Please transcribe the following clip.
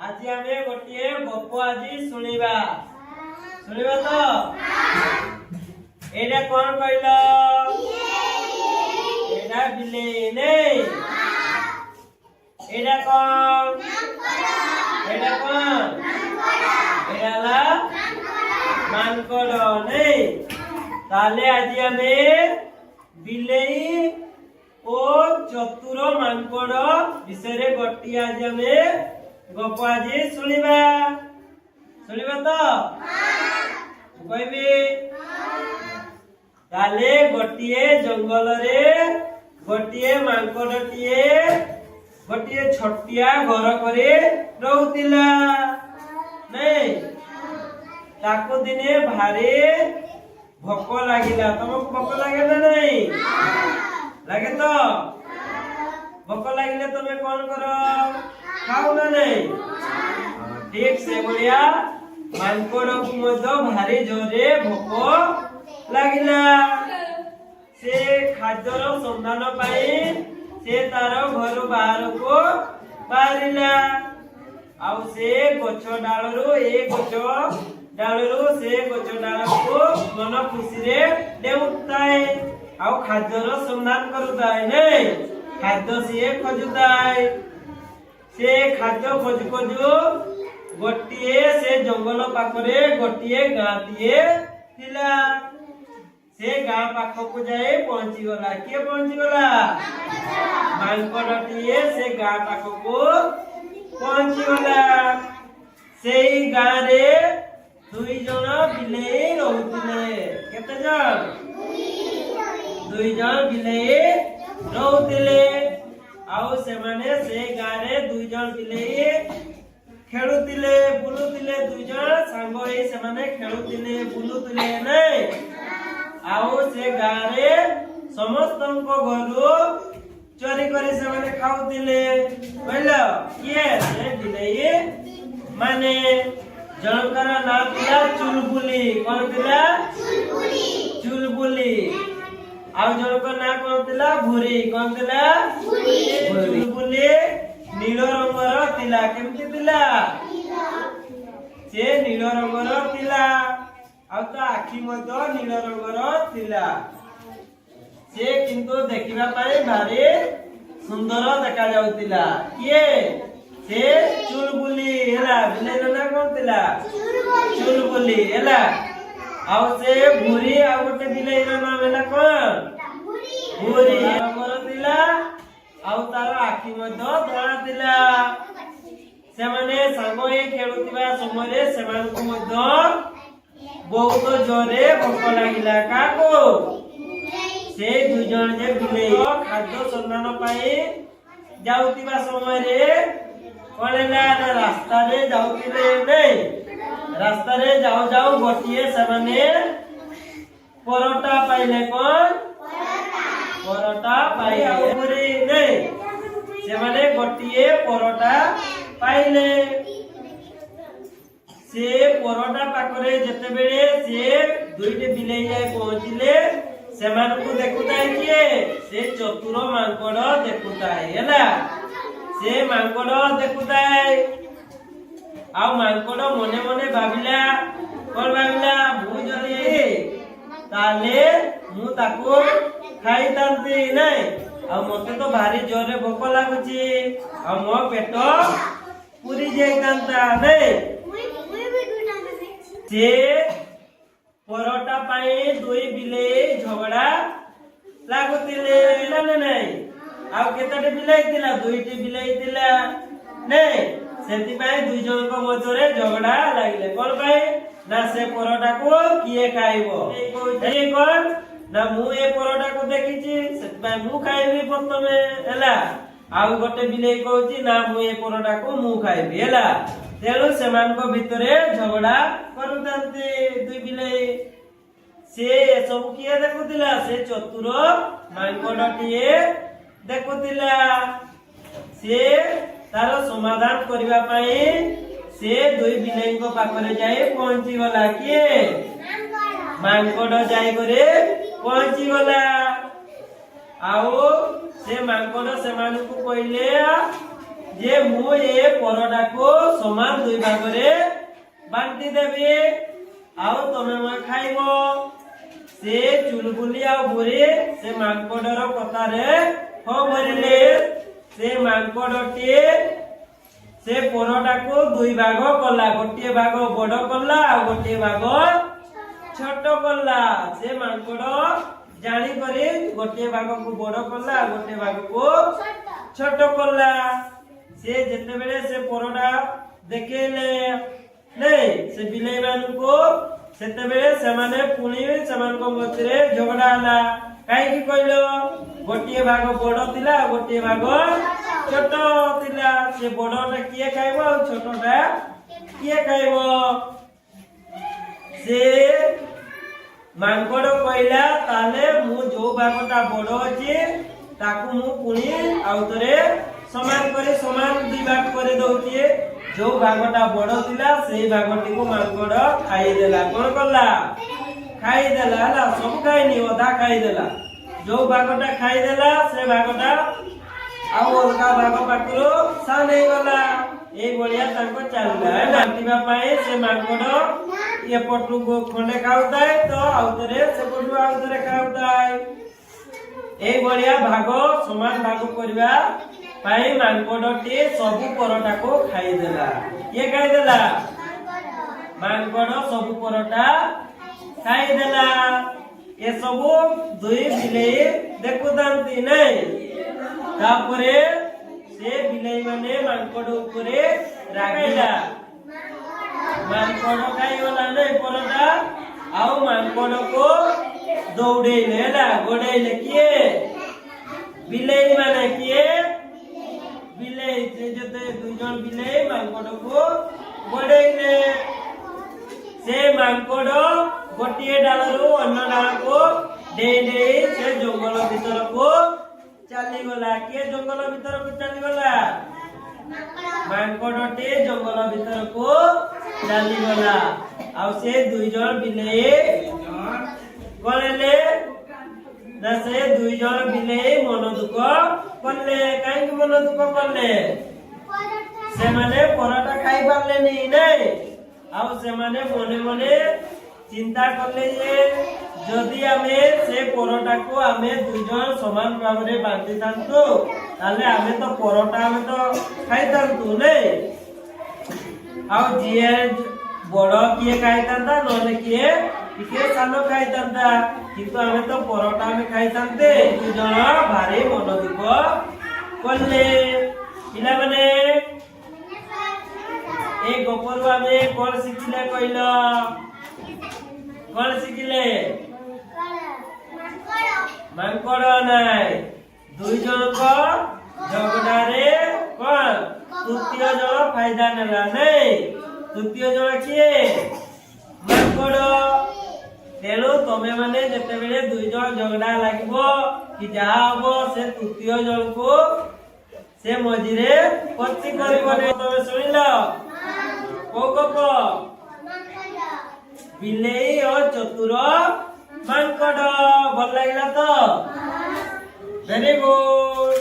आज आम गोटे गप आज शुणा शुणा तो एटा कौन कहल एटा बिलेई नहीं एटा कौन एटा कौन एटा ला मानकड़ नहीं ताले आज आम बिलेई ओ चतुर मानकड़ विषय गोटी आज आम गप आज शुणा शुणा तो कहबी ताले गोटे जंगल रे गोटे मांकड़टीए गोटे छटिया घर करे रहूतिला नहीं ताको दिने भारी भोक लागिला तुमको भोक लागे ना नहीं लगे तो भोक लगे तुम्हें कौन करो खाओ ना नहीं ठीक से बढ़िया मांकड़ को भारी जोरे भोक लगिला से खाद्यर संधान पाई से तार घर बाहर को बाहरिला आउ से गछ डालरू ए गछ डालरू से गछ डाल को मन खुशी रे देउताए आउ खाद्यर संधान करुताए नहीं खाद्य से खोजुताए से खाद्य खोजु खोजु गोटिए से जंगल पाखरे गोटिए गाँटीए थिला से गाँ पाख को जाए पहुंची गला किए पहुंची गला मांकड़टीए से गाँ पाख को पहुंची गला से गाँ रे दुई जन बिलेई रहउतिले केते जन दुई जन बिलेई रहउतिले आउ से माने से गाँ रे दुई जन बिलेई खेलुतिले बुलुतिले दुई जन सांग होई से माने खेलुतिले बुलुतिले नहीं आउ से गाँ रे समस्तंको घरु चोरी करी से माने खाउतिले कहलो किए से बिलेई माने जनकर ना थिला चुलबुली कोन थिला चुलबुली आउ जनकर ना कोन थिला भूरी कोन थिला चुलबुली नील रंगर थिला केमति थिला से नील रंगर थिला आउ तो आखि मतो नील रंगर थिला से किंतु देखिबा पाए भारी सुंदर देखा जाउतिला किए से चुलबुली हैला बिलेई ना कोन थिला चुलबुली हैला आउ से भूरी आउ गोटे बिलेई रा नाम हैला कोन भूरी रंगर थिला आउ तार आखि मतो धळा थिला से माने सांग होई खेलुतिबा समय से मानकु मतो बहुत जोरे भोक लागिला काको से दुई जन जे बिलेई खाद्य संधान पाई जाउतिबा समय रे कोलेला रास्ता रे जाउतिले नहीं रास्ता रे जाऊ जाऊ गोटिए से माने परोटा पाइले कोन परोटा पाइले पूरी नहीं से माने गोटिए परोटा पाइले से परोटा पाखरे जते बेले से दुईटे बिलेई जाय पहुंचिले सेमान को देखुताय किए से चतुर मांकड़ देखुताय हैला से मांकड़ देखुताय आ मांकड़ मने मने भाबिला कोन भाबिला मु जदी ताले मु ताको खाई तांती नहीं आ मते तो भारी जोरे भोक लागुची आ मो पेट पूरी जाय तांता नहीं से परोटा पाई दुई बिलेई झगड़ा लागुतिले नहीं आउ केतटे बिलेई थिला दुईटी बिलेई थिला नहीं सेति पाई दुई जन को मधरे झगड़ा लागिले कोन पाई ना से परोटा को किए खाइबो ए कोन ना मु ए परोटा को देखिची सेति पाई मु खाइबी प्रथमे हैला आउ गोटे बिलेई कहूची ना मु ए परोटा को मु खाइबी हैला तेणु सेमान को भितरे झगड़ा करुतांती दुई बिलेई से सब किए देखुतिला से चतुर मांकड़टीए देखुतिला से तार समाधान करबा पई से दुई बिलेई को पाखरे जाई पहुंची गला किए मांकड़ जाई करे पहुंची गला आओ से मांकड़ से मानकु कहले যে মু এ পরটাକୁ সমান দুই ভাগরে বান্টি দেবি ଆଉ ତମେ ଖାଇବ। ସେ ଚୁଲବୁଲି ଆଉ ବୁଢୀ ସେ ମାଙ୍କଡର କଥାରେ ହଁ ଭରିଲେ। ସେ ମାଙ୍କଡଟି ସେ ପରଟାକୁ ଦୁଇ ଭାଗ କଲା, ଗୋଟିଏ ଭାଗ ବଡ କଲା ଆଉ ଗୋଟିଏ ଭାଗ ଛୋଟ କଲା। ସେ ମାଙ୍କଡ ଜାଣିକରି ଗୋଟିଏ ଭାଗକୁ ବଡ କଲା ଆଉ ଗୋଟିଏ ଭାଗକୁ ଛୋଟ କଲା। ସେ ଯେତେବେଳେ ସେ ପରଟା ଦେଖେଇଲେ ନାଇଁ ସେ ବିଲେଇ ମାନଙ୍କୁ, ସେତେବେଳେ ସେମାନେ ପୁଣି ସେମାନଙ୍କ ମଧ୍ୟରେ ଝଗଡା ହେଲା। କାହିଁକି କହିଲ? ଗୋଟିଏ ଭାଗ ବଡ ଥିଲା ଆଉ ଗୋଟିଏ ଭାଗ ଛୋଟ ଥିଲା। ସେ ବଡଟା କିଏ ଖାଇବ ଆଉ ଛୋଟଟା କିଏ ଖାଇବ? ସେ ମାଙ୍କଡ କହିଲା ତାହେଲେ ମୁଁ ଯୋଉ ଭାଗଟା ବଡ ଅଛି ତାକୁ ମୁଁ ପୁଣି ଆଉ ଥରେ ସମାନ କରି ସମାନ ଦୁଇ ଭାଗ କରି ଦଉଛି। ଯୋଉ ଭାଗଟା ବଡ ଥିଲା ସେଇ ଭାଗଟିକୁ ମାଙ୍କଡ ଖାଇଦେଲା। କଣ କଲା? ଖାଇଦେଲା ହେଲା, ସବୁ ଖାଇନି, ଅଧା ଖାଇଦେଲା। ଯୋଉ ଭାଗଟା ଖାଇଦେଲା ସେ ଭାଗଟା ଆଉ ଅଲଗା ଭାଗ ପାଖରୁ ସାନ ହେଇଗଲା। ଏଇ ଭଳିଆ ତାଙ୍କ ଚାଲିଲା। ବାଣ୍ଟିବା ପାଇଁ ସେ ମାଙ୍କଡ ଏପଟକୁ ଖଣ୍ଡେ ଖାଉଥାଏ ତ ଆଉ ଥରେ ସେପଟୁ ଆଉ ଥରେ ଖାଉଥାଏ। ଏଇ ଭଳିଆ ଭାଗ ସମାନ ଭାଗ କରିବା ପାଇଁ ମାଙ୍କଡଟି ସବୁ ପରଟାକୁ ଖାଇଦେଲା। କିଏ ଖାଇଦେଲା? ମାଙ୍କଡ ସବୁ ପରଟା ଖାଇଦେଲା। ଏସବୁ ଦୁଇ ବିଲେଇ ଦେଖୁଥାନ୍ତି ନାଇଁ। ତାପରେ ସେ ବିଲେଇ ମାନେ ମାଙ୍କଡ ଉପରେ ରାଗିଲା। ମାଙ୍କଡ ଖାଇଗଲା ନାଇଁ ପରଟା, ଆଉ ମାଙ୍କଡକୁ ଦୌଡେଇଲେ ହେଲା, ଗୋଡେଇଲେ। କିଏ? ବିଲେଇ ମାନେ। କିଏ? ବିଲେଇ। ସେ ଯେତେ ଦୁଇ ଜଣ ବିଲେଇ ମାଙ୍କଡକୁ ଗୋଡେଇଲେ। ସେ ମାଙ୍କଡ ଗୋଟିଏ ଡାଳରୁ ଅନ୍ୟ ଡାଳକୁ ଡେଇଁ ଡେଇଁ ସେ ଜଙ୍ଗଲ ଭିତରକୁ ଚାଲିଗଲା। କିଏ ଜଙ୍ଗଲ ଭିତରକୁ ଚାଲିଗଲା? ମାଙ୍କଡଟି ଜଙ୍ଗଲ ଭିତରକୁ ଚାଲିଗଲା। ଆଉ ସେ ଦୁଇ ଜଣ ବିଲେଇ ଗଲେ ନା ସେ ଦୁଇ ଜଣ ବିଲେଇ ମନ ଦୁଃଖ କଲେ। କାହିଁକି ମନ ଦୁଃଖ କଲେ? ସେମାନେ ପରଟା ଖାଇ ପାରିଲେନି ନାଇଁ। ଆଉ ସେମାନେ ମନେ ମନେ ଚିନ୍ତା କଲେ ଯେ ଯଦି ଆମେ ସେ ପରଟାକୁ ଆମେ ଦୁଇ ଜଣ ସମାନ ଭାବରେ ବାଣ୍ଟିଥାନ୍ତୁ ତାହେଲେ ଆମେ ତ ପରଟା ଆମେ ତ ଖାଇଥାନ୍ତୁ ନାଇଁ। ଆଉ ଯିଏ ବଡ କିଏ ଖାଇଥାନ୍ତା ନହେଲେ କିଏ ଟିକେ ସାନ ଖାଇଥାନ୍ତା, କିନ୍ତୁ ଆମେ ତ ପରଟା ଆମେ ଖାଇଥାନ୍ତେ। ଦୁଇ ଜଣ ଭାରି ମନ ଦୁଃଖ କଲେ। ପିଲାମାନେ এই গপରୁ ଆମେ କଣ ଶିଖିଲେ କହିଲ? କଣ ଶିଖିଲେ? ମାଙ୍କଡ ନାଇଁ, ଦୁଇ ଜଣଙ୍କ ଝଗଡାରେ କଣ ତୃତୀୟ ଜଣ ଫାଇଦା ନେଲା ନାଇଁ। ତୃତୀୟ ଜଣ କିଏ? ମାଙ୍କଡ। ତେଣୁ ତମେ ମାନେ ଯେତେବେଳେ ଦୁଇ ଜଣ ଝଗଡା ଲାଗିବ କି ଯାହା ହବ ସେ ତୃତୀୟ ଜଣକୁ ସେ ମଝିରେ ପତି କରିବନି। ତମେ ଶୁଣିଲ କୋଉ ଗପ? ବିଲେଇ ଓ ଚତୁର ମାଙ୍କଡ। ଭଲ ଲାଗିଲା ତ? Very good.